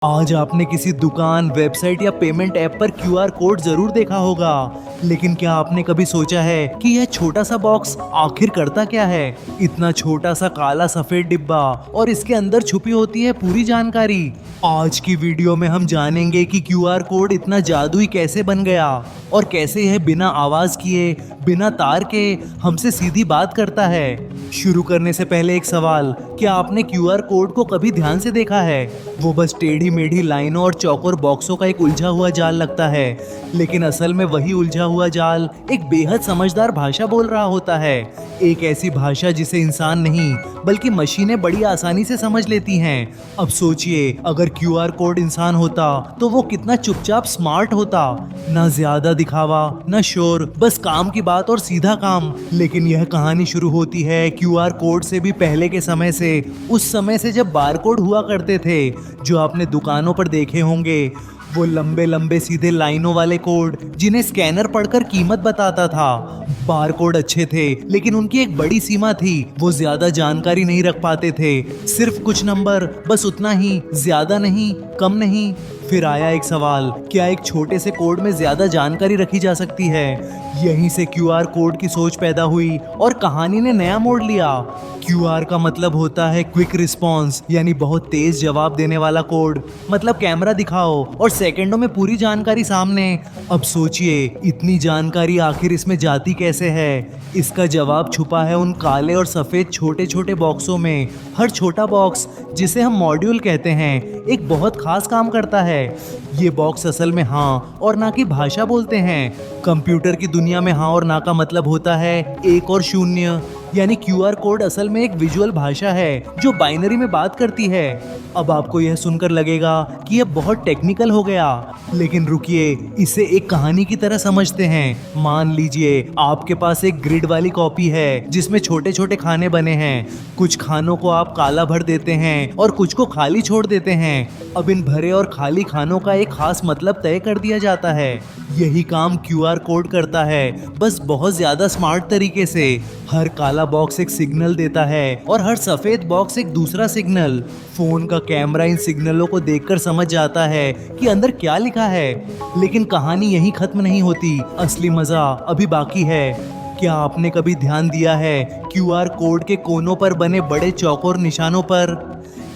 आज आपने किसी दुकान, वेबसाइट या पेमेंट ऐप पर क्यूआर कोड जरूर देखा होगा, लेकिन क्या आपने कभी सोचा है कि यह छोटा सा बॉक्स आखिर करता क्या है? इतना छोटा सा काला सफेद डिब्बा और इसके अंदर छुपी होती है पूरी जानकारी। आज की वीडियो में हम जानेंगे कि क्यूआर कोड इतना जादुई कैसे बन गया और कैसे यह बिना आवाज किए, बिना तार के हमसे सीधी बात करता है। शुरू करने से पहले एक सवाल, क्या आपने क्यूआर कोड को कभी ध्यान से देखा है? वो बस टेढ़ी मेढ़ी लाइनों और चौकोर बॉक्सों का एक उलझा हुआ जाल लगता है, लेकिन असल में वही उलझा हुआ जाल एक बेहद समझदार भाषा बोल रहा होता है। एक ऐसी भाषा जिसे इंसान नहीं बल्कि मशीनें बड़ी आसानी से समझ लेती हैं। अब सोचिए, अगर क्यूआर कोड इंसान होता तो वो कितना चुपचाप स्मार्ट होता। ना ज्यादा दिखावा, ना शोर, बस काम की बात और सीधा काम। लेकिन यह कहानी शुरू होती है क्यूआर कोड से भी पहले के समय से, उस समय से जब बारकोड हुआ करते थे, जो आपने दुकानों पर देखे होंगे। वो लंबे लंबे सीधे लाइनों वाले कोड जिन्हें स्कैनर पढ़कर कीमत बताता था। बारकोड अच्छे थे, लेकिन उनकी एक बड़ी सीमा थी, वो ज्यादा जानकारी नहीं रख पाते थे। सिर्फ कुछ नंबर, बस उतना ही, ज्यादा नहीं, कम नहीं। फिर आया एक सवाल, क्या एक छोटे से कोड में ज्यादा जानकारी रखी जा सकती है? यहीं से क्यूआर कोड की सोच पैदा हुई और कहानी ने नया मोड़ लिया। क्यूआर का मतलब होता है क्विक रिस्पॉन्स, यानी बहुत तेज जवाब देने वाला कोड। मतलब कैमरा दिखाओ और सेकंडों में पूरी जानकारी सामने। अब सोचिए, इतनी जानकारी आखिर इसमें जाती कैसे है? इसका जवाब छुपा है उन काले और सफेद छोटे छोटे बॉक्सों में। हर छोटा बॉक्स, जिसे हम मॉड्यूल कहते हैं, एक बहुत खास काम करता है। ये बॉक्स असल में हाँ और ना की भाषा बोलते हैं। कंप्यूटर की दुनिया में हाँ और ना का मतलब होता है एक और शून्य, यानी क्यूआर कोड असल में एक विजुअल भाषा है जो बाइनरी में बात करती है। अब आपको यह सुनकर लगेगा कि यह बहुत टेक्निकल हो गया, लेकिन रुकिए, इसे एक कहानी की तरह समझते हैं। मान लीजिए आपके पास एक ग्रिड वाली कॉपी है जिसमें छोटे छोटे खाने बने हैं। कुछ खानों को आप काला भर देते हैं और कुछ को खाली छोड़ देते हैं। अब इन भरे और खाली खानों का एक खास मतलब तय कर दिया जाता है। यही काम क्यूआर कोड करता है, बस बहुत ज्यादा स्मार्ट तरीके से। हर काला बॉक्स एक सिग्नल देता है और हर सफेद बॉक्स एक दूसरा सिग्नल। फोन का कैमरा इन सिग्नलों को देखकर समझ जाता है कि अंदर क्या लिखा है। लेकिन कहानी यहीं खत्म नहीं होती, असली मजा अभी बाकी है। क्या आपने कभी ध्यान दिया है क्यूआर कोड के कोनों पर बने बड़े चौकोर निशानों पर?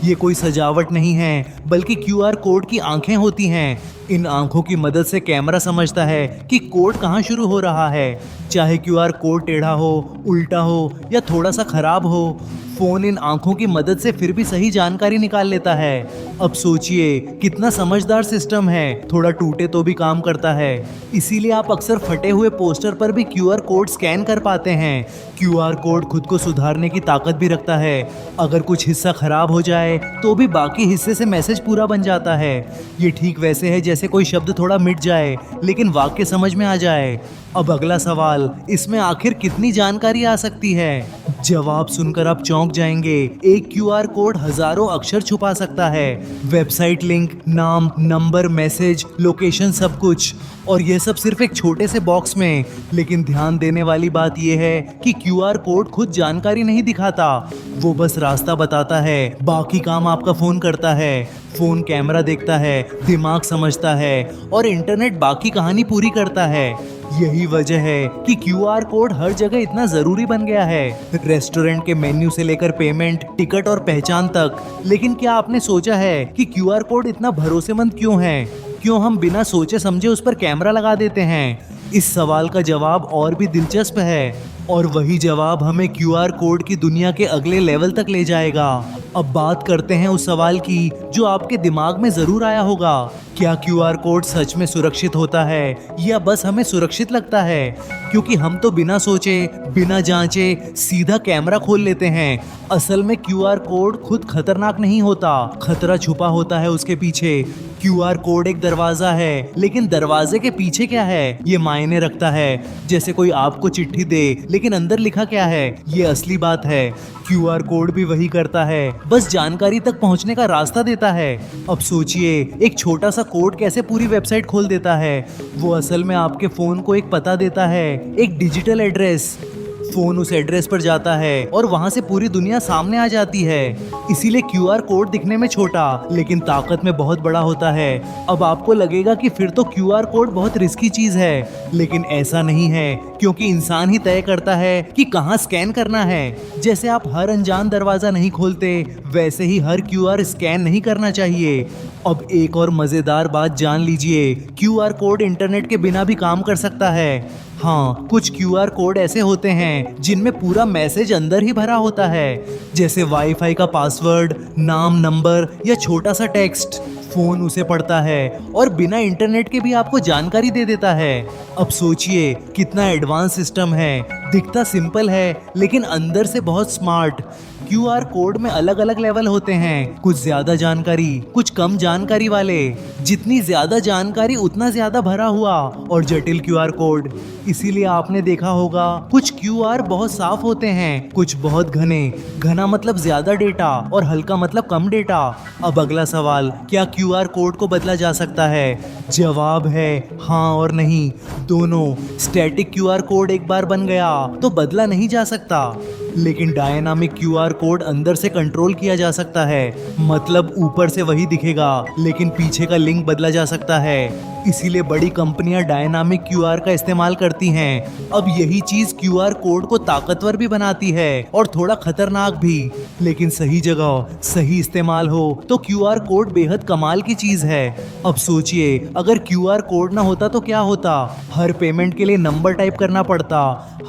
ये कोई सजावट नहीं है, बल्कि क्यूआर कोड की आंखें होती हैं। इन आंखों की मदद से कैमरा समझता है कि कोड कहाँ शुरू हो रहा है। चाहे क्यूआर कोड टेढ़ा हो, उल्टा हो या थोड़ा सा खराब हो, फोन इन आंखों की मदद से फिर भी सही जानकारी निकाल लेता है। अब सोचिए, कितना समझदार सिस्टम है, थोड़ा टूटे तो भी काम करता है। इसीलिए आप अक्सर फटे हुए पोस्टर पर भी क्यूआर कोड स्कैन कर पाते हैं। क्यूआर कोड खुद को सुधारने की ताकत भी रखता है। अगर कुछ हिस्सा खराब हो जाए तो भी बाकी हिस्से से मैसेज पूरा बन जाता है। ये ठीक वैसे है जैसे कोई शब्द थोड़ा मिट जाए लेकिन वाक्य समझ में आ जाए। अब अगला सवाल, इसमें आखिर कितनी जानकारी आ सकती है? जवाब सुनकर आप चौंक जाएंगे। एक क्यूआर कोड हजारों अक्षर छुपा सकता है। वेबसाइट लिंक, नाम, नंबर, मैसेज, लोकेशन, सब कुछ। और यह सब सिर्फ एक छोटे से बॉक्स में। लेकिन ध्यान देने वाली बात यह है कि क्यूआर कोड खुद जानकारी नहीं दिखाता, वो बस रास्ता बताता है। बाकी काम आपका फोन करता है। फोन कैमरा देखता है, दिमाग समझता है और इंटरनेट बाकी कहानी पूरी करता है। यही वजह है कि क्यूआर कोड हर जगह इतना जरूरी बन गया है, रेस्टोरेंट के मेन्यू से लेकर पेमेंट, टिकट और पहचान तक। लेकिन क्या आपने सोचा है कि क्यूआर कोड इतना भरोसेमंद क्यों है? क्यों हम बिना सोचे समझे उस पर कैमरा लगा देते हैं? इस सवाल का जवाब और भी दिलचस्प है, और वही जवाब हमें क्यूआर कोड की दुनिया के अगले लेवल तक ले जाएगा। अब बात करते हैं उस सवाल की जो आपके दिमाग में जरूर आया होगा, क्या क्यूआर कोड सच में सुरक्षित होता है या बस हमें सुरक्षित लगता है? क्योंकि हम तो बिना सोचे, बिना जांचे सीधा कैमरा खोल लेते हैं। असल में क्यूआर कोड खुद खतरनाक नहीं होता, खतरा छुपा होता है उसके पीछे। क्यूआर कोड एक दरवाजा है, लेकिन दरवाजे के पीछे क्या है ये मायने रखता है। जैसे कोई आपको चिट्ठी दे, लेकिन अंदर लिखा क्या है ये असली बात है। क्यूआर कोड भी वही करता है, बस जानकारी तक पहुंचने का रास्ता देता है। अब सोचिए, एक छोटा सा कोड कैसे पूरी वेबसाइट खोल देता है। वो असल में आपके फोन को एक पता देता है, एक डिजिटल एड्रेस। फोन उस एड्रेस पर जाता है और वहाँ से पूरी दुनिया सामने आ जाती है। इसीलिए क्यूआर कोड दिखने में छोटा लेकिन ताकत में बहुत बड़ा होता है। अब आपको लगेगा कि फिर तो क्यूआर कोड बहुत रिस्की चीज है, लेकिन ऐसा नहीं है, क्योंकि इंसान ही तय करता है कि कहाँ स्कैन करना है। जैसे आप हर अनजान दरवाजा नहीं खोलते, वैसे ही हर क्यूआर स्कैन नहीं करना चाहिए। अब एक और मजेदार बात जान लीजिए, क्यूआर कोड इंटरनेट के बिना भी काम कर सकता है। हाँ, कुछ क्यूआर कोड ऐसे होते हैं जिनमें पूरा मैसेज अंदर ही भरा होता है, जैसे वाईफाई का पासवर्ड, नाम, नंबर या छोटा सा टेक्स्ट। फोन उसे पढ़ता है और बिना इंटरनेट के भी आपको जानकारी दे देता है। अब सोचिए कितना एडवांस सिस्टम है। दिखता सिंपल है लेकिन अंदर से बहुत स्मार्ट। क्यूआर कोड में अलग अलग लेवल होते हैं, कुछ ज्यादा जानकारी, कुछ कम जानकारी वाले। जितनी ज्यादा जानकारी उतना ज्यादा भरा हुआ और जटिल क्यूआर कोड। इसीलिए आपने देखा होगा कुछ क्यूआर बहुत साफ होते हैं, कुछ बहुत घने। घना मतलब ज्यादा डेटा और हल्का मतलब कम डेटा। अब अगला सवाल, क्या क्यूआर कोड को बदला जा सकता है? जवाब है हाँ और नहीं, दोनों। स्टैटिक क्यूआर कोड एक बार बन गया तो बदला नहीं जा सकता, लेकिन डायनामिक क्यूआर कोड अंदर से कंट्रोल किया जा सकता है। मतलब ऊपर से वही दिखेगा लेकिन पीछे का लिंक बदला जा सकता है। इसीलिए बड़ी कंपनियां डायनामिक क्यूआर का इस्तेमाल करती हैं। अब यही चीज क्यूआर कोड को ताकतवर भी बनाती है और थोड़ा खतरनाक भी। लेकिन सही जगह सही इस्तेमाल हो तो क्यूआर कोड बेहद कमाल की चीज है। अब सोचिए अगर क्यूआर कोड ना होता तो क्या होता? हर पेमेंट के लिए नंबर टाइप करना पड़ता,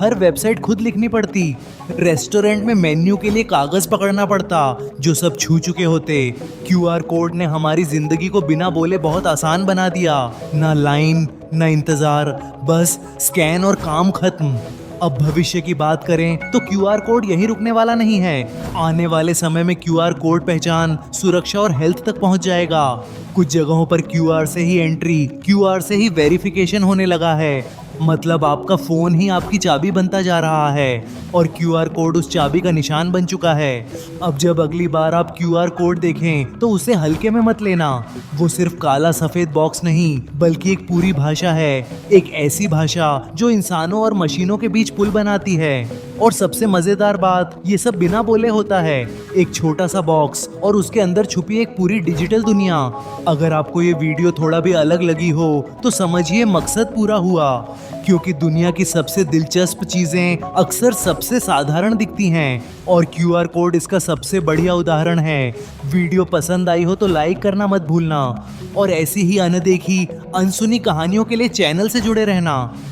हर वेबसाइट खुद लिखनी पड़ती, रेस्टोरेंट में मेन्यू के लिए कागज पकड़ना पड़ता जो सब छू चुके होते। क्यूआर कोड ने हमारी जिंदगी को बिना बोले बहुत आसान बना दिया। ना लाइन, ना इंतजार, बस स्कैन और काम खत्म। अब भविष्य की बात करें तो क्यूआर कोड यहीं रुकने वाला नहीं है। आने वाले समय में क्यूआर कोड पहचान, सुरक्षा और हेल्थ तक पहुंच जाएगा। कुछ जगहों पर क्यूआर से ही एंट्री, क्यूआर से ही वेरिफिकेशन होने लगा है। मतलब आपका फोन ही आपकी चाबी बनता जा रहा है और क्यूआर कोड उस चाबी का निशान बन चुका है। अब जब अगली बार आप क्यूआर कोड देखें तो उसे हल्के में मत लेना। वो सिर्फ काला सफेद बॉक्स नहीं बल्कि एक पूरी भाषा है, एक ऐसी भाषा जो इंसानों और मशीनों के बीच पुल बनाती है। और सबसे मजेदार बात, ये सब बिना बोले होता है। एक छोटा सा बॉक्स और उसके अंदर छुपी एक पूरी डिजिटल दुनिया। अगर आपको ये वीडियो थोड़ा भी अलग लगी हो तो समझिए मकसद पूरा हुआ, क्योंकि दुनिया की सबसे दिलचस्प चीजें अक्सर सबसे साधारण दिखती हैं और क्यूआर कोड इसका सबसे बढ़िया उदाहरण है। वीडियो पसंद आई हो तो लाइक करना मत भूलना और ऐसी ही अनदेखी अनसुनी कहानियों के लिए चैनल से जुड़े रहना।